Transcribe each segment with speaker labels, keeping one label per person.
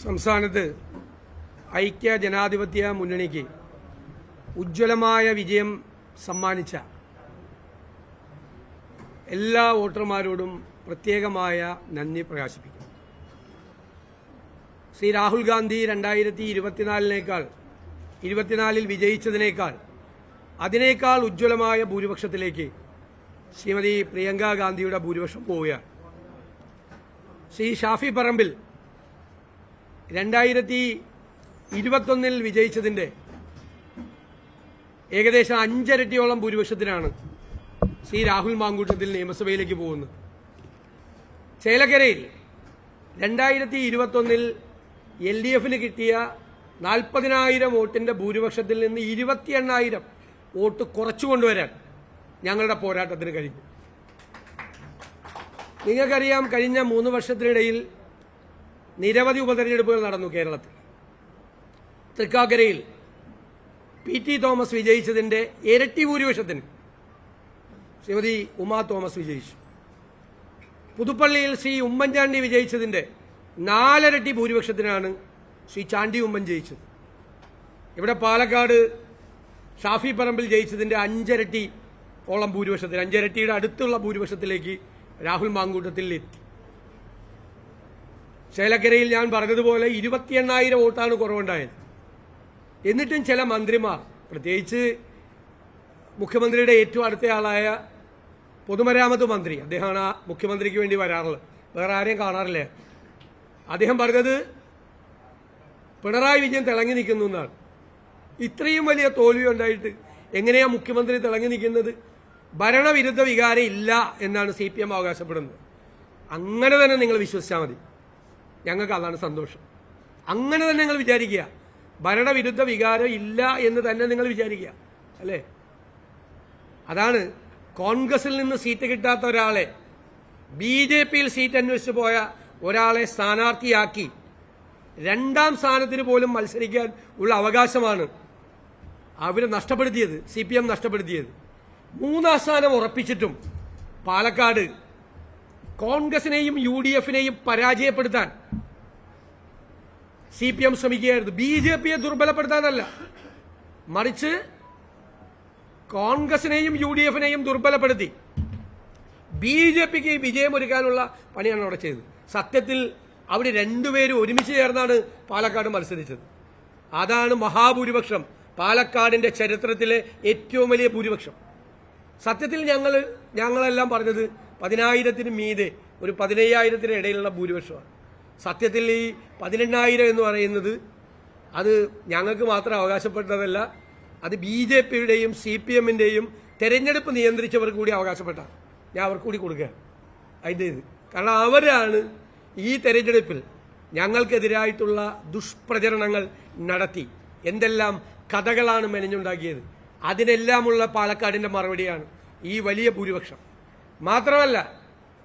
Speaker 1: സംസ്ഥാനത്ത് ഐക്യ ജനാധിപത്യ മുന്നണിക്ക് ഉജ്ജ്വലമായ വിജയം സമ്മാനിച്ച എല്ലാ വോട്ടർമാരോടും പ്രത്യേകമായ നന്ദി പ്രകാശിപ്പിക്കുന്നു. ശ്രീ രാഹുൽ ഗാന്ധി 2024 വിജയിച്ചതിനേക്കാൾ അതിനേക്കാൾ ഉജ്ജ്വലമായ ഭൂരിപക്ഷത്തിലേക്ക് ശ്രീമതി പ്രിയങ്ക ഗാന്ധിയുടെ ഭൂരിപക്ഷം പോവുകയാണ്. ശ്രീ ഷാഫി പറമ്പിൽ 2021 വിജയിച്ചതിന്റെ ഏകദേശം 5 ഇരട്ടിയോളം ഭൂരിപക്ഷത്തിനാണ് ശ്രീ രാഹുൽ മാങ്കൂട്ടത്തിൽ നിയമസഭയിലേക്ക് പോകുന്നത്. ചേലക്കരയിൽ 2021 LDF-ന് കിട്ടിയ 40,000 വോട്ടിന്റെ ഭൂരിപക്ഷത്തിൽ നിന്ന് 28,000 വോട്ട് കുറച്ചുകൊണ്ടുവരാൻ ഞങ്ങളുടെ പോരാട്ടത്തിന് കഴിഞ്ഞു. നിങ്ങൾക്കറിയാം, കഴിഞ്ഞ 3 വർഷത്തിനിടയിൽ നിരവധി ഉപതെരഞ്ഞെടുപ്പുകൾ നടന്നു കേരളത്തിൽ. തൃക്കാക്കരയിൽ PT തോമസ് വിജയിച്ചതിന്റെ ഇരട്ടി ഭൂരിപക്ഷത്തിന് ശ്രീമതി ഉമാ തോമസ് വിജയിച്ചു. പുതുപ്പള്ളിയിൽ ശ്രീ ഉമ്മൻചാണ്ടി വിജയിച്ചതിന്റെ 4 ഇരട്ടി ഭൂരിപക്ഷത്തിനാണ് ശ്രീ ചാണ്ടി ഉമ്മൻ ജയിച്ചത്. ഇവിടെ പാലക്കാട് ഷാഫി പറമ്പിൽ ജയിച്ചതിന്റെ 5 ഇരട്ടി ഓളം ഭൂരിപക്ഷത്തിൽ, 5 ഇരട്ടിയുടെ അടുത്തുള്ള ഭൂരിപക്ഷത്തിലേക്ക് രാഹുൽ മാങ്കൂട്ടത്തിൽ എത്തി. ചേലക്കരയിൽ ഞാൻ പറഞ്ഞതുപോലെ 28,000 വോട്ടാണ് കുറവുണ്ടായത്. എന്നിട്ടും ചില മന്ത്രിമാർ, പ്രത്യേകിച്ച് മുഖ്യമന്ത്രിയുടെ ഏറ്റവും അടുത്തയാളായ പൊതുമരാമത്ത് മന്ത്രി, അദ്ദേഹമാണ് ആ മുഖ്യമന്ത്രിക്ക് വേണ്ടി വരാറുള്ളത്, വേറെ ആരെയും കാണാറില്ല. അദ്ദേഹം പറഞ്ഞത് പിണറായി വിജയൻ തിളങ്ങി നിൽക്കുന്നു എന്നാണ്. ഇത്രയും വലിയ തോൽവി ഉണ്ടായിട്ട് എങ്ങനെയാ മുഖ്യമന്ത്രി തിളങ്ങി നിൽക്കുന്നത്? ഭരണവിരുദ്ധ വികാരം ഇല്ല എന്നാണ് CPM അവകാശപ്പെടുന്നത്. അങ്ങനെ തന്നെ നിങ്ങൾ വിശ്വസിച്ചാൽ മതി, ഞങ്ങൾക്ക് അതാണ് സന്തോഷം. അങ്ങനെ തന്നെ നിങ്ങൾ വിചാരിക്കുക, ഭരണവിരുദ്ധ വികാരം ഇല്ല എന്ന് തന്നെ നിങ്ങൾ വിചാരിക്കുക, അല്ലേ? അതാണ് കോൺഗ്രസിൽ നിന്ന് സീറ്റ് കിട്ടാത്ത ഒരാളെ BJP-യിൽ സീറ്റ് അന്വേഷിച്ച് പോയ ഒരാളെ സ്ഥാനാർത്ഥിയാക്കി 2ാം സ്ഥാനത്തിന് പോലും മത്സരിക്കാൻ ഉള്ള അവകാശമാണ് അവർ നഷ്ടപ്പെടുത്തിയത്, CPM നഷ്ടപ്പെടുത്തിയത്. 3ാം സ്ഥാനം ഉറപ്പിച്ചിട്ടും പാലക്കാട് കോൺഗ്രസിനെയും UDF-നെയും പരാജയപ്പെടുത്താൻ CPM ശ്രമിക്കുകയായിരുന്നു. BJP-യെ ദുർബലപ്പെടുത്താനല്ല, മറിച്ച് കോൺഗ്രസിനെയും UDF-നെയും ദുർബലപ്പെടുത്തി BJP-ക്ക് വിജയമൊരുക്കാനുള്ള പണിയാണ് അവിടെ ചെയ്തത്. സത്യത്തിൽ അവിടെ രണ്ടുപേരും ഒരുമിച്ച് ചേർന്നാണ് പാലക്കാട് മത്സരിച്ചത്. അതാണ് മഹാഭൂരിപക്ഷം, പാലക്കാടിന്റെ ചരിത്രത്തിലെ ഏറ്റവും വലിയ ഭൂരിപക്ഷം. സത്യത്തിൽ ഞങ്ങളെല്ലാം പറഞ്ഞത് 10,000-ന് മീതെ ഒരു 15,000-ന് ഇടയിലുള്ള ഭൂരിപക്ഷമാണ്. സത്യത്തിൽ ഈ 18,000 എന്ന് പറയുന്നത് അത് ഞങ്ങൾക്ക് മാത്രം അവകാശപ്പെട്ടതല്ല, അത് BJP-യുടെയും CPM-ന്റെയും തെരഞ്ഞെടുപ്പ് നിയന്ത്രിച്ചവർക്ക് കൂടി അവകാശപ്പെട്ടാണ്. ഞാൻ അവർക്ക് കൂടി കൊടുക്കുക അതിൻ്റെ ഇത്. കാരണം അവരാണ് ഈ തെരഞ്ഞെടുപ്പിൽ ഞങ്ങൾക്കെതിരായിട്ടുള്ള ദുഷ്പ്രചരണങ്ങൾ നടത്തി എന്തെല്ലാം കഥകളാണ് മെനഞ്ഞുണ്ടാക്കിയത്. അതിനെല്ലാമുള്ള പാലക്കാടിന്റെ മറുപടിയാണ് ഈ വലിയ ഭൂരിപക്ഷം. മാത്രമല്ല,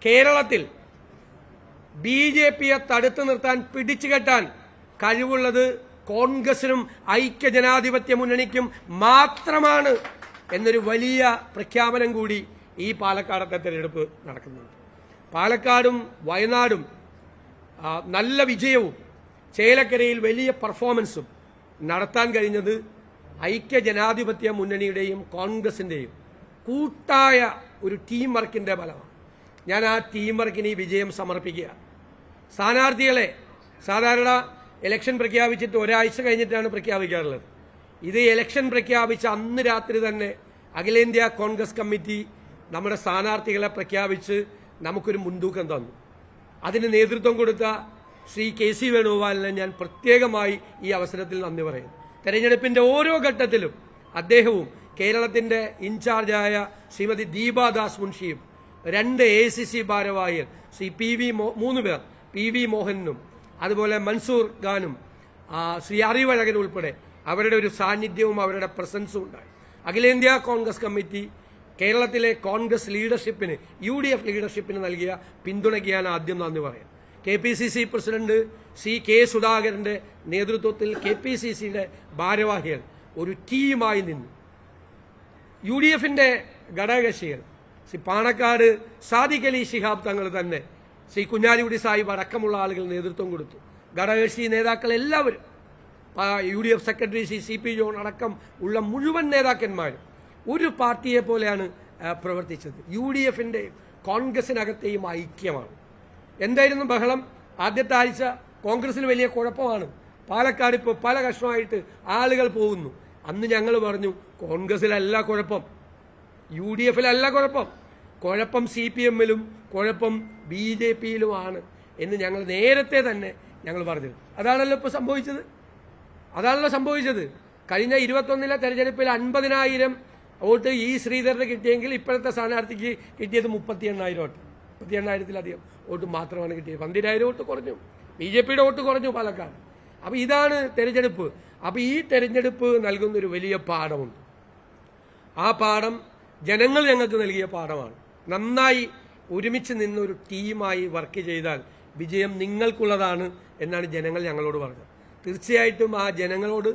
Speaker 1: കേരളത്തിൽ BJP-യെ തടുത്തു നിർത്താൻ, പിടിച്ചുകെട്ടാൻ കഴിവുള്ളത് കോൺഗ്രസിനും ഐക്യ ജനാധിപത്യ മുന്നണിക്കും മാത്രമാണ് എന്നൊരു വലിയ പ്രഖ്യാപനം കൂടി ഈ പാലക്കാടത്തെ തെരഞ്ഞെടുപ്പ് നടക്കുന്നുണ്ട്. പാലക്കാടും വയനാടും നല്ല വിജയവും ചേലക്കരയിൽ വലിയ പെർഫോമൻസും നടത്താൻ കഴിഞ്ഞത് ഐക്യ ജനാധിപത്യ മുന്നണിയുടെയും കോൺഗ്രസിന്റെയും കൂട്ടായ ഒരു ടീം വർക്കിന്റെ ഫലമാണ്. ഞാൻ ആ ടീം വർക്കിന് ഈ വിജയം സമർപ്പിക്കുക. സ്ഥാനാർത്ഥികളെ സാധാരണ ഇലക്ഷൻ പ്രഖ്യാപിച്ചിട്ട് ഒരാഴ്ച കഴിഞ്ഞിട്ടാണ് പ്രഖ്യാപിക്കാറുള്ളത്. ഇത് ഇലക്ഷൻ പ്രഖ്യാപിച്ച അന്ന് രാത്രി തന്നെ അഖിലേന്ത്യാ കോൺഗ്രസ് കമ്മിറ്റി നമ്മുടെ സ്ഥാനാർത്ഥികളെ പ്രഖ്യാപിച്ച് നമുക്കൊരു മുൻതൂക്കം തന്നു. അതിന് നേതൃത്വം കൊടുത്ത ശ്രീ KC വേണുഗോപാലിനെ ഞാൻ പ്രത്യേകമായി ഈ അവസരത്തിൽ നന്ദി പറയുന്നു. തെരഞ്ഞെടുപ്പിന്റെ ഓരോ ഘട്ടത്തിലും അദ്ദേഹവും കേരളത്തിന്റെ ഇൻചാർജായ ശ്രീമതി ദീപാദാസ് മുൻഷിയും 2 ACC ഭാരവാഹികൾ ശ്രീ 3 പേർ PV മോഹനും അതുപോലെ മൻസൂർ ഖാനും ശ്രീ അറിവഴകൻ ഉൾപ്പെടെ അവരുടെ ഒരു സാന്നിധ്യവും അവരുടെ പ്രസൻസും ഉണ്ടായി. അഖിലേന്ത്യാ കോൺഗ്രസ് കമ്മിറ്റി കേരളത്തിലെ കോൺഗ്രസ് ലീഡർഷിപ്പിന്, UDF ലീഡർഷിപ്പിന് നൽകിയ പിന്തുണയ്ക്ക് ഞാൻ ആദ്യം നന്ദി പറയാം. KPCC പ്രസിഡന്റ് ശ്രീ K സുധാകരന്റെ നേതൃത്വത്തിൽ KPCC-യുടെ ഭാരവാഹികൾ ഒരു ടീമായി നിന്നു. UDF-ന്റെ ഘടകകക്ഷികൾ ശ്രീ പാണക്കാട് സാദിഖ് അലി ശിഹാബ് തങ്ങൾ തന്നെ, ശ്രീ കുഞ്ഞാലിക്കുട്ടി സാഹിബ് അടക്കമുള്ള ആളുകൾ നേതൃത്വം കൊടുത്തു. ഘടകകക്ഷി നേതാക്കൾ എല്ലാവരും, UDF സെക്രട്ടറി CP ജോൺ അടക്കം ഉള്ള മുഴുവൻ നേതാക്കന്മാരും ഒരു പാർട്ടിയെ പോലെയാണ് പ്രവർത്തിച്ചത്. UDFന്റെ കോൺഗ്രസിനകത്തെയും ഐക്യമാണ്. എന്തായിരുന്നു ബഹളം? ആദ്യത്തെ ആഴ്ച കോൺഗ്രസിന് വലിയ കുഴപ്പമാണ്, പാലക്കാട് ഇപ്പോൾ പല കഷ്ണമായിട്ട് ആളുകൾ പോകുന്നു. അന്ന് ഞങ്ങൾ പറഞ്ഞു, കോൺഗ്രസിലല്ല കുഴപ്പം, UDFലല്ല കുഴപ്പം, കുഴപ്പം CPMലും കുഴപ്പം BJPയിലുമാണ് എന്ന് ഞങ്ങൾ നേരത്തെ തന്നെ ഞങ്ങൾ പറഞ്ഞത്. അതാണല്ലോ ഇപ്പോൾ സംഭവിച്ചത്. കഴിഞ്ഞ 21 തെരഞ്ഞെടുപ്പിൽ 50,000 വോട്ട് ശ്രീധരന് കിട്ടിയെങ്കിൽ ഇപ്പോഴത്തെ സ്ഥാനാർത്ഥിക്ക് കിട്ടിയത് 38,000 വോട്ട്. 38,000-ലധികം വോട്ട് മാത്രമാണ് കിട്ടിയത്. 12,000 വോട്ട് കുറഞ്ഞു, BJPയുടെ വോട്ട് കുറഞ്ഞു പാലക്കാട്. അപ്പോൾ ഇതാണ് തെരഞ്ഞെടുപ്പ്. അപ്പോൾ ഈ തെരഞ്ഞെടുപ്പ് നൽകുന്നൊരു വലിയ പാഠമുണ്ട്. ആ പാഠം ജനങ്ങൾ ഞങ്ങൾക്ക് നൽകിയ പാഠമാണ്. നന്നായി ഒരുമിച്ച് നിന്നൊരു ടീമായി വർക്ക് ചെയ്താൽ വിജയം നിങ്ങൾക്കുള്ളതാണ് എന്നാണ് ജനങ്ങൾ ഞങ്ങളോട് പറഞ്ഞത്. തീർച്ചയായിട്ടും ആ ജനങ്ങളോട്,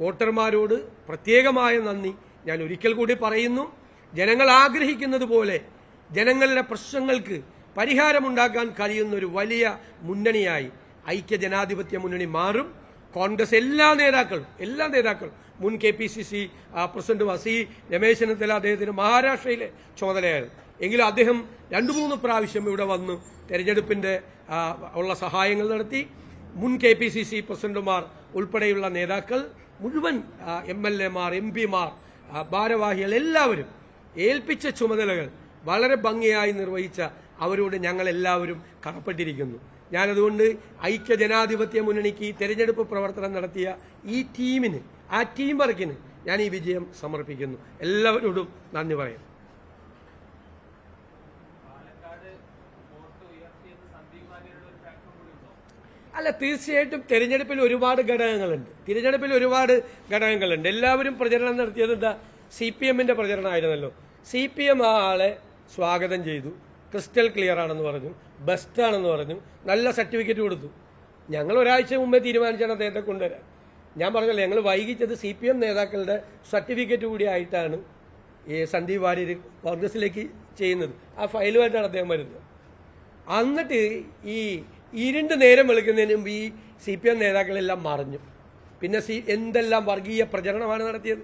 Speaker 1: വോട്ടർമാരോട് പ്രത്യേകമായ നന്ദി ഞാൻ ഒരിക്കൽ കൂടി പറയുന്നു. ജനങ്ങൾ ആഗ്രഹിക്കുന്നത് പോലെ ജനങ്ങളുടെ പ്രശ്നങ്ങൾക്ക് പരിഹാരമുണ്ടാക്കാൻ കഴിയുന്ന ഒരു വലിയ മുന്നണിയായി ഐക്യ ജനാധിപത്യ മുന്നണി മാറും. കോൺഗ്രസ് എല്ലാ നേതാക്കളും മുൻ KPCC പ്രസിഡന്റ് വസി രമേശ് ചെന്നിത്തല, അദ്ദേഹത്തിന് മഹാരാഷ്ട്രയിലെ ചുമതലയാണ്. എങ്കിലും അദ്ദേഹം 2-3 പ്രാവശ്യം ഇവിടെ വന്ന് തെരഞ്ഞെടുപ്പിന്റെ ഉള്ള സഹായങ്ങൾ നടത്തി. മുൻ KPCC പ്രസിഡന്റുമാർ ഉൾപ്പെടെയുള്ള നേതാക്കൾ, മുഴുവൻ MLAമാർ, MP മാർ, ഭാരവാഹികൾ എല്ലാവരും ഏൽപ്പിച്ച ചുമതലകൾ വളരെ ഭംഗിയായി നിർവഹിച്ച അവരോട് ഞങ്ങൾ എല്ലാവരും കടപ്പെട്ടിരിക്കുന്നു. ഞാനതുകൊണ്ട് ഐക്യ ജനാധിപത്യ മുന്നണിക്ക് തെരഞ്ഞെടുപ്പ് പ്രവർത്തനം നടത്തിയ ഈ ടീമിന്, ആ ടീം വർക്കിന് ഞാൻ ഈ വിജയം സമർപ്പിക്കുന്നു. എല്ലാവരോടും നന്ദി പറയാം. അല്ല, തീർച്ചയായിട്ടും തെരഞ്ഞെടുപ്പിൽ ഒരുപാട് ഘടകങ്ങളുണ്ട്. എല്ലാവരും പ്രചരണം നടത്തിയത് എന്താ? CPMന്റെ പ്രചരണമായിരുന്നല്ലോ. CPM ആ ആളെ സ്വാഗതം ചെയ്തു, ക്രിസ്റ്റൽ ക്ലിയർ ആണെന്ന് പറഞ്ഞു, ബെസ്റ്റാണെന്ന് പറഞ്ഞു, നല്ല സർട്ടിഫിക്കറ്റ് കൊടുത്തു. ഞങ്ങൾ ഒരാഴ്ച മുമ്പേ തീരുമാനിച്ചാണ് അദ്ദേഹത്തെ കൊണ്ടുവരാൻ. ഞാൻ പറഞ്ഞല്ലോ, ഞങ്ങൾ വൈകിച്ചത് CPM നേതാക്കളുടെ സർട്ടിഫിക്കറ്റ് കൂടി ആയിട്ടാണ് ഈ സന്ദീപ് വാര്യർ കോൺഗ്രസിലേക്ക് ചെയ്യുന്നത്. ആ ഫയലുമായിട്ടാണ് അദ്ദേഹം വരുന്നത്. എന്നിട്ട് ഈ ഇരുണ്ട് നേരം വെളുക്കുന്നതിന് മുമ്പ് ഈ CPM നേതാക്കളെല്ലാം മറഞ്ഞു. പിന്നെ എന്തെല്ലാം വർഗീയ പ്രചരണമാണ് നടത്തിയത്.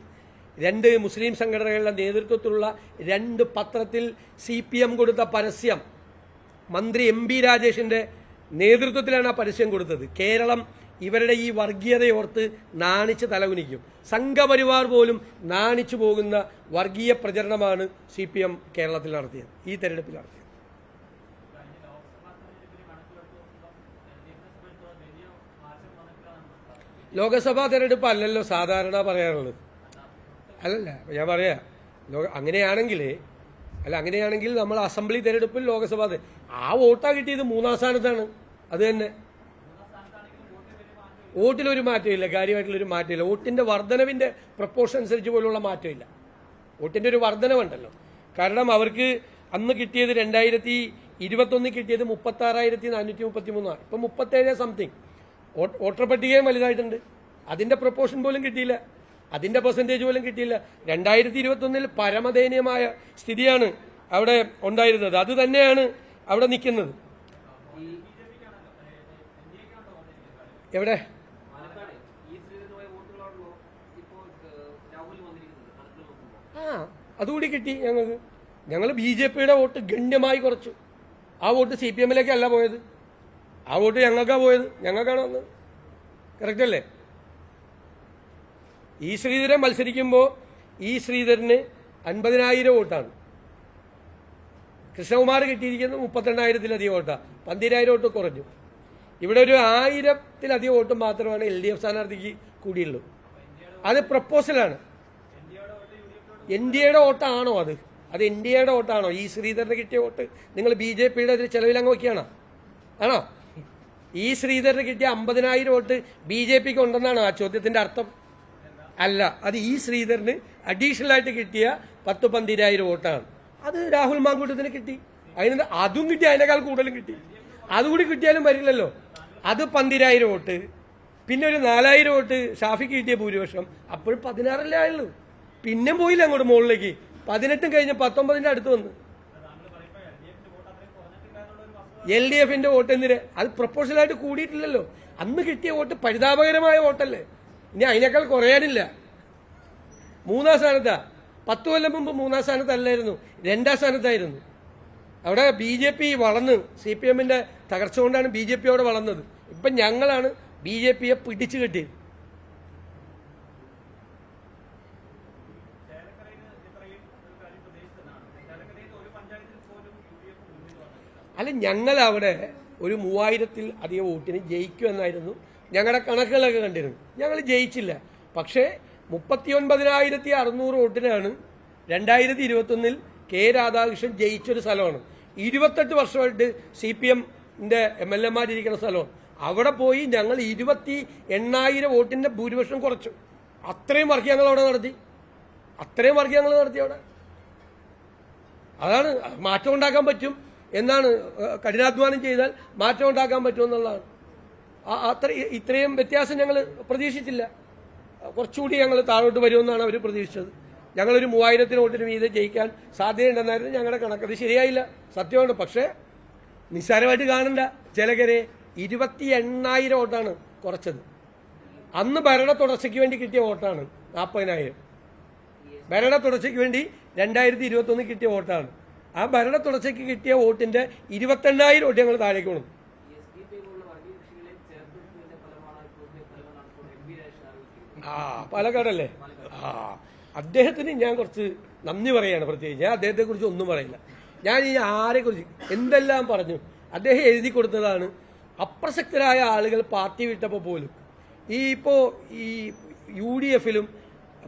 Speaker 1: 2 മുസ്ലിം സംഘടനകളുടെ നേതൃത്വത്തിലുള്ള 2 പത്രത്തിൽ CPM കൊടുത്ത പരസ്യം മന്ത്രി MP രാജേഷിന്റെ നേതൃത്വത്തിലാണ് ആ പരസ്യം കൊടുത്തത്. കേരളം ഇവരുടെ ഈ വർഗീയതയോർത്ത് നാണിച്ച് തലകുനിക്കും. സംഘപരിവാർ പോലും നാണിച്ചു പോകുന്ന വർഗീയ പ്രചരണമാണ് CPM കേരളത്തിൽ നടത്തിയത്, ഈ തെരഞ്ഞെടുപ്പിൽ നടത്തിയത്. ലോകസഭാ തെരഞ്ഞെടുപ്പ് അല്ലല്ലോ സാധാരണ പറയാറുള്ളത്. അല്ലല്ല, ഞാൻ പറയാ, അങ്ങനെയാണെങ്കിൽ നമ്മൾ അസംബ്ലി തെരഞ്ഞെടുപ്പിൽ ലോകസഭാ ആ വോട്ടാ കിട്ടിയത് 3ാം സ്ഥാനത്താണ്. അത് തന്നെ, വോട്ടിലൊരു മാറ്റമില്ല, കാര്യമായിട്ടുള്ളൊരു മാറ്റമില്ല. വോട്ടിന്റെ വർധനവിന്റെ പ്രപ്പോർഷൻ അനുസരിച്ച് പോലുള്ള മാറ്റമില്ല. വോട്ടിന്റെ ഒരു വർധനവുണ്ടല്ലോ. കാരണം അവർക്ക് അന്ന് കിട്ടിയത് 2021 കിട്ടിയത് 36,433, ഇപ്പൊ 37 സംതിങ്. വോട്ടർ പട്ടികയും വലുതായിട്ടുണ്ട്. അതിന്റെ പ്രപ്പോർഷൻ പോലും കിട്ടിയില്ല, അതിന്റെ പെർസെന്റേജ് പോലും കിട്ടിയില്ല. 2021 പരമദയനീയമായ സ്ഥിതിയാണ് അവിടെ ഉണ്ടായിരുന്നത്. അത് തന്നെയാണ് അവിടെ നിൽക്കുന്നത്. എവിടെ? അതുകൂടി കിട്ടി ഞങ്ങൾക്ക്. ഞങ്ങൾ BJPയുടെ വോട്ട് ഗണ്യമായി കുറച്ചു. ആ വോട്ട് CPMലേക്കല്ല പോയത്, ആ വോട്ട് ഞങ്ങൾക്കാണ് പോയത്, ഞങ്ങൾക്കാണ് വന്നത്. കറക്റ്റ് അല്ലേ? ശ്രീധരൻ മത്സരിക്കുമ്പോൾ ശ്രീധരന് 50,000 വോട്ടാണ്. കൃഷ്ണകുമാർ കിട്ടിയിരിക്കുന്നത് 32,000-ലധികം വോട്ടാണ്. 12,000 വോട്ട് കുറഞ്ഞു. ഇവിടെ ഒരു 1,000-ലധികം വോട്ട് മാത്രമാണ് LDF സ്ഥാനാർത്ഥിക്ക് കൂടിയുള്ളൂ. അത് പ്രപ്പോസലാണ്. NDAയുടെ വോട്ടാണോ അത്? NDAയുടെ വോട്ടാണോ? ശ്രീധരന് കിട്ടിയ വോട്ട് നിങ്ങൾ BJPയുടെ ചെലവിലങ്ങ് വയ്ക്കുകയാണോ? ആണോ? ശ്രീധരന് കിട്ടിയ 50,000 വോട്ട് BJPക്ക് ഉണ്ടെന്നാണോ ആ ചോദ്യത്തിന്റെ അർത്ഥം? അല്ല, അത് ശ്രീധരന് അഡീഷണൽ ആയിട്ട് കിട്ടിയ 10-12,000 വോട്ടാണ്. അത് രാഹുൽ മാങ്കൂട്ടത്തിന് കിട്ടി. അതും കിട്ടി, അതിനേക്കാൾ കൂടുതലും കിട്ടി. അതുകൂടി കിട്ടിയാലും വരില്ലല്ലോ. അത് 12,000 വോട്ട്, പിന്നെ ഒരു 4,000 വോട്ട് ഷാഫിക്ക് കിട്ടിയ ഭൂരിപക്ഷം, അപ്പോഴും 16 ആയുള്ളൂ. പിന്നെ പോയില്ല അങ്ങോട്ട് മുകളിലേക്ക്. 18 കഴിഞ്ഞ് 19ന്റെ അടുത്ത് വന്ന്. LDFന്റെ വോട്ട് എന്തിന്? അത് പ്രപ്പോഷണലായിട്ട് കൂടിയിട്ടില്ലല്ലോ. അന്ന് കിട്ടിയ വോട്ട് പരിതാപകരമായ വോട്ടല്ലേ? ഇനി അതിനേക്കാൾ കുറയാനില്ല. 3-ാം സ്ഥാനത്താ. 10 കൊല്ലം മുമ്പ് 3-ാം സ്ഥാനത്തല്ലായിരുന്നു, 2-ാം സ്ഥാനത്തായിരുന്നു. അവിടെ BJP വളർന്ന്, CPM-ന്റെ തകർച്ച കൊണ്ടാണ് BJP അവിടെ വളർന്നത്. ഇപ്പം ഞങ്ങളാണ് BJP-യെ പിടിച്ചു കെട്ടിയത്. അല്ല, ഞങ്ങളവിടെ ഒരു 3000-ൽ അധികം വോട്ടിന് ജയിക്കുമെന്നായിരുന്നു ഞങ്ങളുടെ കണക്കുകളൊക്കെ കണ്ടിരുന്നു. ഞങ്ങൾ ജയിച്ചില്ല. പക്ഷേ 39,600 വോട്ടിനാണ് 2021-ൽ കെ രാധാകൃഷ്ണൻ ജയിച്ചൊരു സ്ഥലമാണ്. 28 വർഷമായിട്ട് CPM-ന്റെ MLA-മാരിയിരിക്കുന്ന സ്ഥലമാണ്. അവിടെ പോയി ഞങ്ങൾ 28,000 വോട്ടിന്റെ ഭൂരിപക്ഷം കുറച്ചു. അത്രയും വർക്ക് ഞങ്ങൾ അവിടെ നടത്തി. അവിടെ അതാണ് മാറ്റം ഉണ്ടാക്കാൻ പറ്റും എന്നാണ്. കഠിനാധ്വാനം ചെയ്താൽ മാറ്റം ഉണ്ടാക്കാൻ പറ്റുമെന്നുള്ളതാണ്. ഇത്രയും വ്യത്യാസം ഞങ്ങൾ പ്രതീക്ഷിച്ചില്ല. കുറച്ചുകൂടി ഞങ്ങൾ താഴോട്ട് വരുമെന്നാണ് അവർ പ്രതീക്ഷിച്ചത്. ഞങ്ങളൊരു 3000 വോട്ടിന് വീതം ജയിക്കാൻ സാധ്യതയുണ്ടെന്നായിരുന്നു ഞങ്ങളുടെ കണക്ക്. അത് ശരിയായില്ല, സത്യമാണ്. പക്ഷേ നിസ്സാരമായിട്ട് കാണണ്ട. ചിലകരെ 28,000 വോട്ടാണ് കുറച്ചത്. അന്ന് ഭരണ തുടർച്ചയ്ക്ക് വേണ്ടി കിട്ടിയ വോട്ടാണ് 40,000. ഭരണ തുടർച്ചയ്ക്ക് വേണ്ടി 2021 കിട്ടിയ വോട്ടാണ്. ആ ഭരണ തുടർച്ചയ്ക്ക് കിട്ടിയ വോട്ടിന്റെ 28,000 വോട്ട് ഞങ്ങൾ താഴേക്ക് വേണം. പാലക്കാടല്ലേ? അദ്ദേഹത്തിന് ഞാൻ കുറച്ച് നന്ദി പറയാണ്. പ്രത്യേകിച്ച് ഞാൻ അദ്ദേഹത്തെ കുറിച്ച് ഒന്നും പറയില്ല. ഞാൻ ഈ ആരെക്കുറിച്ച് എന്തെല്ലാം പറഞ്ഞു. അദ്ദേഹം എഴുതി കൊടുത്തതാണ്. അപ്രസക്തരായ ആളുകൾ പാർട്ടി വിട്ടപ്പോൾ പോലും ഈ UDF-ലും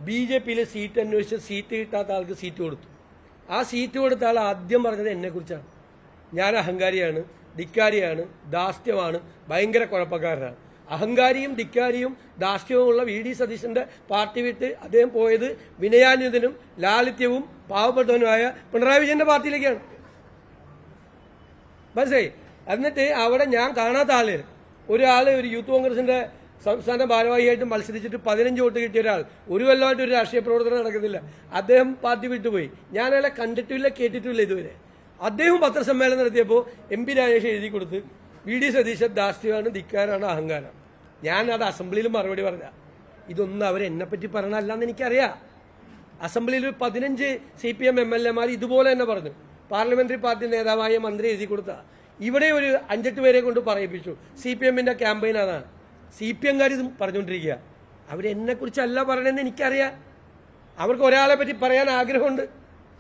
Speaker 1: BJP-യിലെ സീറ്റ് അന്വേഷിച്ച് സീറ്റ് കിട്ടാത്ത ആൾക്ക് സീറ്റ് കൊടുത്തു. ആ സീറ്റ് കൊടുത്ത ആൾ ആദ്യം പറഞ്ഞത് എന്നെക്കുറിച്ചാണ്. ഞാൻ അഹങ്കാരിയാണ്, ധിക്കാരിയാണ്, ധാർഷ്ട്യമാണ്, ഭയങ്കര കുഴപ്പക്കാരനാണ്. അഹങ്കാരിയും ധിക്കാരിയും ധാർഷ്ട്യവുമുള്ള VD സതീശന്റെ പാർട്ടി വിട്ട് അദ്ദേഹം പോയത് വിനയാന്വിതനും ലാളിത്യവും പാവപ്പെട്ടവനുമായ പിണറായി വിജയന്റെ പാർട്ടിയിലേക്കാണ്. മനസ്സിലായി? എന്നിട്ട് അവിടെ ഞാൻ കാണാത്ത ആള്, ഒരാള് ഒരു യൂത്ത് കോൺഗ്രസിന്റെ സംസ്ഥാന ഭാരവാഹിയായിട്ട് മത്സരിച്ചിട്ട് 15 വോട്ട് കിട്ടിയ ഒരാൾ, ഒരു കൊല്ലമായിട്ട് ഒരു രാഷ്ട്രീയ പ്രവർത്തനം നടക്കുന്നില്ല. അദ്ദേഹം പാർട്ടി വിട്ടുപോയി. ഞാൻ അയാളെ കണ്ടിട്ടില്ല, കേട്ടിട്ടില്ല ഇതുവരെ. അദ്ദേഹം പത്രസമ്മേളനം നടത്തിയപ്പോൾ MP രാജേഷ് എഴുതി കൊടുത്ത് VD സതീശൻ ധാർഷ്ട്യമാണ്, ധിക്കാരാണ്, അഹങ്കാരം. ഞാൻ അത് അസംബ്ലിയിൽ മറുപടി പറഞ്ഞ ഇതൊന്നും അവരെന്നെപ്പറ്റി പറഞ്ഞല്ലെന്ന് എനിക്കറിയാം. അസംബ്ലിയിൽ 15 CPM MLA-മാർ ഇതുപോലെ തന്നെ പറഞ്ഞു. പാർലമെന്ററി പാർട്ടി നേതാവായ മന്ത്രി എഴുതി കൊടുത്ത ഇവിടെ ഒരു 5-8 പേരെ കൊണ്ട് പറയിപ്പിച്ചു. CPM-ന്റെ ക്യാമ്പയിൻ അതാണ്. CPM-കാർ ഇതും പറഞ്ഞുകൊണ്ടിരിക്കുക. അവരെന്നെക്കുറിച്ചല്ല പറയണമെന്ന് എനിക്കറിയാം. അവർക്ക് ഒരാളെ പറ്റി പറയാൻ ആഗ്രഹമുണ്ട്,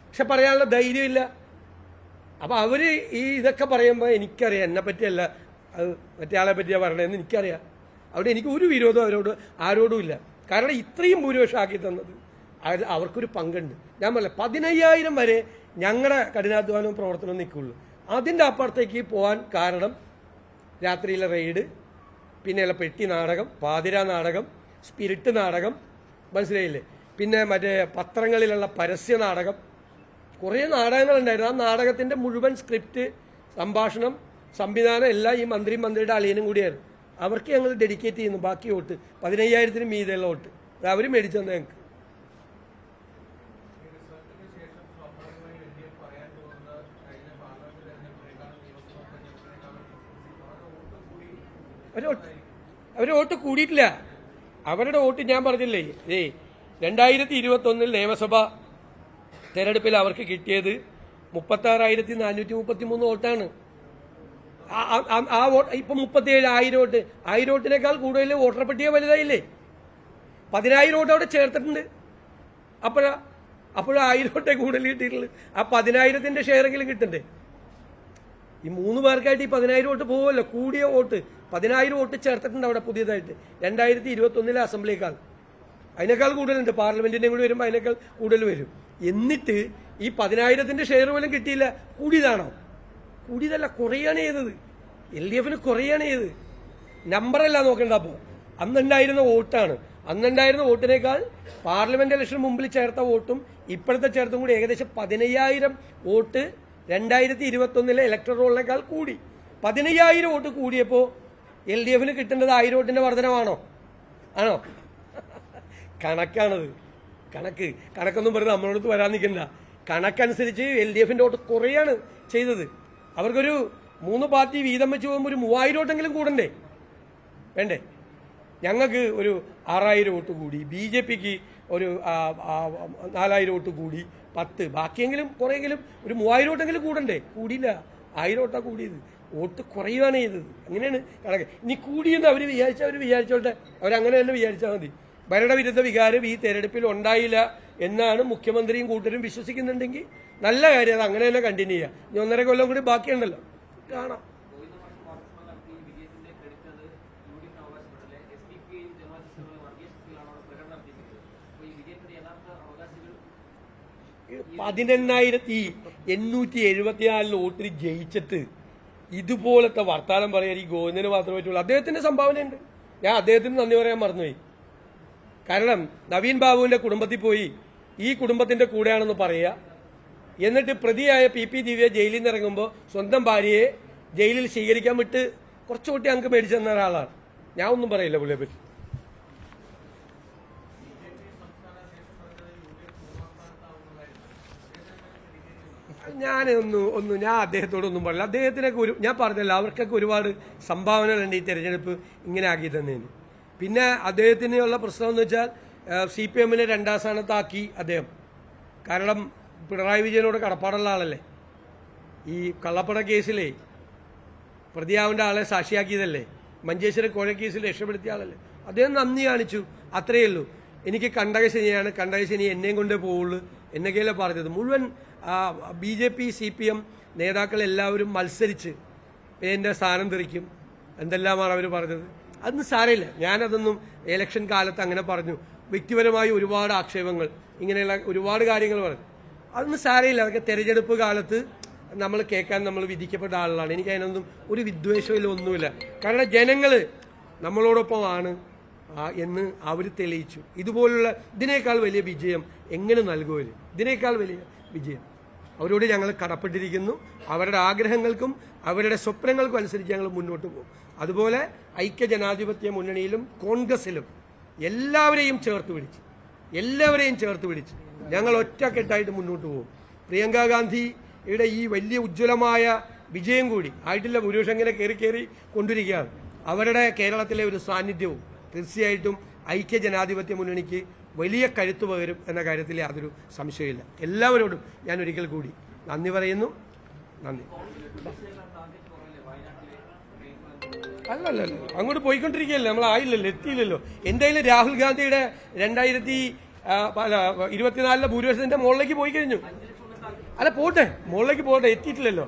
Speaker 1: പക്ഷെ പറയാനുള്ള ധൈര്യമില്ല. അപ്പൊ അവര് ഇതൊക്കെ പറയുമ്പോൾ എനിക്കറിയാം എന്നെ പറ്റിയല്ല, അത് മറ്റേ ആളെ പറ്റിയാണ് പറയണതെന്ന് എനിക്കറിയാം. അവിടെ എനിക്ക് ഒരു വിരോധം അവരോട് ആരോടും ഇല്ല. കാരണം ഇത്രയും ഭൂരിപക്ഷം ആക്കി തന്നത് അവർക്കൊരു പങ്കുണ്ട്. ഞാൻ പറഞ്ഞില്ല, 15,000 വരെ ഞങ്ങളുടെ കഠിനാധ്വാനവും പ്രവർത്തനവും നിൽക്കുള്ളൂ. അതിൻ്റെ അപ്പുറത്തേക്ക് പോകാൻ കാരണം രാത്രിയിലെ റെയ്ഡ്, പിന്നെയുള്ള പെട്ടി നാടകം, പാതിരാ നാടകം, സ്പിരിറ്റ് നാടകം, മനസ്സിലായില്ലേ? പിന്നെ മറ്റേ പത്രങ്ങളിലുള്ള പരസ്യ നാടകം, കുറേ നാടകങ്ങളുണ്ടായിരുന്നു. ആ നാടകത്തിന്റെ മുഴുവൻ സ്ക്രിപ്റ്റ്, സംഭാഷണം, സംവിധാനം എല്ലാം ഈ മന്ത്രിയുടെ അളിയനും കൂടിയായിരുന്നു. അവർക്ക് ഞങ്ങൾ ഡെഡിക്കേറ്റ് ചെയ്യുന്നു. ബാക്കി വോട്ട് 15,000-ന് മീതെയുള്ള വോട്ട് അത് അവർ മേടിച്ചു തന്നെ ഞങ്ങൾക്ക്. അവര് വോട്ട് കൂടിയിട്ടില്ല. അവരുടെ വോട്ട് ഞാൻ പറഞ്ഞില്ലേ, 2021 നിയമസഭ തെരഞ്ഞെടുപ്പിൽ അവർക്ക് കിട്ടിയത് 36,433 വോട്ടാണ്. ആ വോട്ട് ഇപ്പൊ 37,000 വോട്ട്. 1000 വോട്ടിനേക്കാൾ കൂടുതൽ വോട്ടർ പട്ടിക വലുതായില്ലേ? 10,000 വോട്ട് അവിടെ ചേർത്തിട്ടുണ്ട്. അപ്പോഴാ 1000 വോട്ടേ കൂടുതൽ കിട്ടിയിട്ടുള്ളൂ. ആ 10,000-ന്റെ ഷെയറെങ്കിലും കിട്ടണ്ടേ? ഈ 3 പേർക്കായിട്ട് ഈ 10,000 വോട്ട് പോവുമല്ലോ. കൂടിയ വോട്ട് 10,000 വോട്ട് ചേർത്തിട്ടുണ്ട് അവിടെ പുതിയതായിട്ട് 2021 അസംബ്ലിയേക്കാൾ. അതിനേക്കാൾ കൂടുതലുണ്ട്. പാർലമെന്റിന്റെ കൂടി വരുമ്പോൾ അതിനേക്കാൾ കൂടുതൽ വരും. എന്നിട്ട് ഈ 10,000-ന്റെ ഷെയർ പോലും കിട്ടിയില്ല. കൂടിയതാണോ? കൂടിയതല്ല, കുറയാണ് ചെയ്തത്. LDF-ന് കുറയാണ് ചെയ്തത്. നമ്പറല്ല നോക്കണ്ട. അപ്പോൾ അന്നുണ്ടായിരുന്ന വോട്ടാണ്. അന്നുണ്ടായിരുന്ന വോട്ടിനേക്കാൾ പാർലമെന്റ് ഇലക്ഷൻ മുമ്പിൽ ചേർത്ത വോട്ടും ഇപ്പോഴത്തെ ചേർത്തും കൂടി ഏകദേശം 15,000 വോട്ട് 2021 ഇലക്ടറൽ റോളിനേക്കാൾ കൂടി. 15,000 വോട്ട് കൂടിയപ്പോൾ LDF-ന് കിട്ടേണ്ടത് 1000 വോട്ടിന്റെ വർധനമാണോ? ആണോ? കണക്കാണത്. കണക്കൊന്നും പറഞ്ഞ് നമ്മളോട് വരാൻ നിൽക്കണ്ട. കണക്കനുസരിച്ച് LDF-ന്റെ വോട്ട് കുറയാണ് ചെയ്തത്. അവർക്കൊരു 3 പാർട്ടി വീതം വെച്ച് പോകുമ്പോൾ ഒരു 3,000 വോട്ടെങ്കിലും കൂടണ്ടേ? വേണ്ടേ? ഞങ്ങൾക്ക് ഒരു 6000 വോട്ട് കൂടി, BJPക്ക് ഒരു 4000 വോട്ട് കൂടി, 10, ബാക്കിയെങ്കിലും കുറെയെങ്കിലും ഒരു 3000 വോട്ടെങ്കിലും കൂടണ്ടേ? കൂടിയില്ല, 1000 വോട്ടാണ് കൂടിയത്. വോട്ട് കുറയുകയാണ് ചെയ്തത്. അങ്ങനെയാണ് കണക്ക്. ഇനി കൂടിയെന്ന് അവർ വിചാരിച്ചോട്ടെ, അവരങ്ങനെ തന്നെ വിചാരിച്ചാൽ മതി. ഭരണവിരുദ്ധ വികാരം ഈ തെരഞ്ഞെടുപ്പിൽ ഉണ്ടായില്ല എന്നാണ് മുഖ്യമന്ത്രിയും കൂട്ടരും വിശ്വസിക്കുന്നുണ്ടെങ്കിൽ നല്ല കാര്യം, അത് അങ്ങനെ തന്നെ കണ്ടിന്യൂ ചെയ്യാം. ഇനി 1.5 കൊല്ലം കൂടി ബാക്കിയുണ്ടല്ലോ, കാണാം. ഈ 18,874 വോട്ടിൽ ജയിച്ചിട്ട് ഇതുപോലത്തെ വർത്താനം പറയാൻ ഈ ഗോവിന്ദന് മാത്രമേ പറ്റുള്ളൂ. അദ്ദേഹത്തിന്റെ സംഭാവനയുണ്ട്, ഞാൻ അദ്ദേഹത്തിന് നന്ദി പറയാൻ മറന്നുപോയി. കാരണം നവീൻ ബാബുവിന്റെ കുടുംബത്തിൽ പോയി ഈ കുടുംബത്തിന്റെ കൂടെയാണെന്ന് പറയുക, എന്നിട്ട് പ്രതിയായ PP ദിവ്യ ജയിലിൽ നിന്ന് ഇറങ്ങുമ്പോൾ സ്വന്തം ഭാര്യയെ ജയിലിൽ സ്വീകരിക്കാൻ വിട്ട് കുറച്ച് കൂട്ടി അങ്ങ് മേടിച്ചു തന്ന ഒരാളാണ്. ഞാൻ ഒന്നും പറയില്ല പുള്ളിയെ പറ്റി. ഞാൻ അദ്ദേഹത്തോടൊന്നും പറയില്ല. അദ്ദേഹത്തിനൊക്കെ ഞാൻ പറഞ്ഞല്ലോ, അവർക്കൊക്കെ ഒരുപാട് സംഭാവനകളുണ്ട് ഈ തെരഞ്ഞെടുപ്പ് ഇങ്ങനെ ആക്കി തന്നതിന്. പിന്നെ അദ്ദേഹത്തിനുള്ള പ്രശ്നം എന്ന് വെച്ചാൽ CPM-നെ 2ാം സ്ഥാനത്താക്കി അദ്ദേഹം. കാരണം പിണറായി വിജയനോട് കടപ്പാടുള്ള ആളല്ലേ. ഈ കള്ളപ്പണ കേസിലെ പ്രതിയാവേണ്ട ആളെ സാക്ഷിയാക്കിയതല്ലേ, മഞ്ചേശ്വരം കോഴക്കേസിൽ രക്ഷപ്പെടുത്തിയ ആളല്ലേ. അദ്ദേഹം നന്ദി കാണിച്ചു, അത്രയേ ഉള്ളൂ. എനിക്ക് കണ്ടകശനിയാണ്, കണ്ടകശനി എന്നെയും കൊണ്ടേ പോവുള്ളൂ എന്നൊക്കെയല്ലേ പറഞ്ഞത്. മുഴുവൻ BJP CPM നേതാക്കളെല്ലാവരും മത്സരിച്ച് എൻ്റെ സ്ഥാനം തെറിക്കും എന്തെല്ലാമാണ് അവർ പറഞ്ഞത്. അതൊന്നും സാരമില്ല, ഞാനതൊന്നും ഇലക്ഷൻ കാലത്ത് അങ്ങനെ പറഞ്ഞു. വ്യക്തിപരമായി ഒരുപാട് ആക്ഷേപങ്ങൾ, ഇങ്ങനെയുള്ള ഒരുപാട് കാര്യങ്ങൾ പറഞ്ഞു. അതൊന്നും സാരമില്ല, അതൊക്കെ തെരഞ്ഞെടുപ്പ് കാലത്ത് നമ്മൾ കേൾക്കാൻ നമ്മൾ വിധിക്കപ്പെട്ട ആളുകളാണ്. എനിക്ക് അതിനൊന്നും ഒരു വിദ്വേഷമില്ല, ഒന്നുമില്ല. കാരണം ജനങ്ങൾ നമ്മളോടൊപ്പമാണ് എന്ന് അവർ തെളിയിച്ചു. ഇതുപോലുള്ള ഇതിനേക്കാൾ വലിയ വിജയം എങ്ങനെ നൽകുമല്ലോ, ഇതിനേക്കാൾ വലിയ വിജയം അവരോട് ഞങ്ങൾ കടപ്പെട്ടിരിക്കുന്നു. അവരുടെ ആഗ്രഹങ്ങൾക്കും അവരുടെ സ്വപ്നങ്ങൾക്കും അനുസരിച്ച് ഞങ്ങൾ മുന്നോട്ട് പോകും. അതുപോലെ ഐക്യജനാധിപത്യ മുന്നണിയിലും കോൺഗ്രസിലും എല്ലാവരെയും ചേർത്ത് പിടിച്ച് ഞങ്ങൾ ഒറ്റക്കെട്ടായിട്ട് മുന്നോട്ട് പോകും. പ്രിയങ്ക ഗാന്ധിയുടെ ഈ വലിയ ഉജ്ജ്വലമായ വിജയം കൂടി ആയിട്ടില്ല, ഭൂരിപക്ഷം ഇങ്ങനെ കയറി കൊണ്ടിരിക്കുകയാണ്. അവരുടെ കേരളത്തിലെ ഒരു സാന്നിധ്യവും തീർച്ചയായിട്ടും ഐക്യജനാധിപത്യ മുന്നണിക്ക് വലിയ കരുത്ത് പകരും എന്ന കാര്യത്തിൽ യാതൊരു സംശയമില്ല. എല്ലാവരോടും ഞാൻ ഒരിക്കൽ കൂടി നന്ദി പറയുന്നു. നന്ദി. അല്ലല്ല, അങ്ങോട്ട് പോയിക്കൊണ്ടിരിക്കുകയല്ലേ, നമ്മളായില്ലല്ലോ, എത്തിയില്ലല്ലോ. എന്തായാലും രാഹുൽ ഗാന്ധിയുടെ 2024 ഭൂരിപക്ഷത്തിന്റെ മുകളിലേക്ക് പോയി കഴിഞ്ഞു. അല്ല, പോട്ടെ, മുകളിലേക്ക് പോട്ടെ, എത്തിയിട്ടില്ലല്ലോ.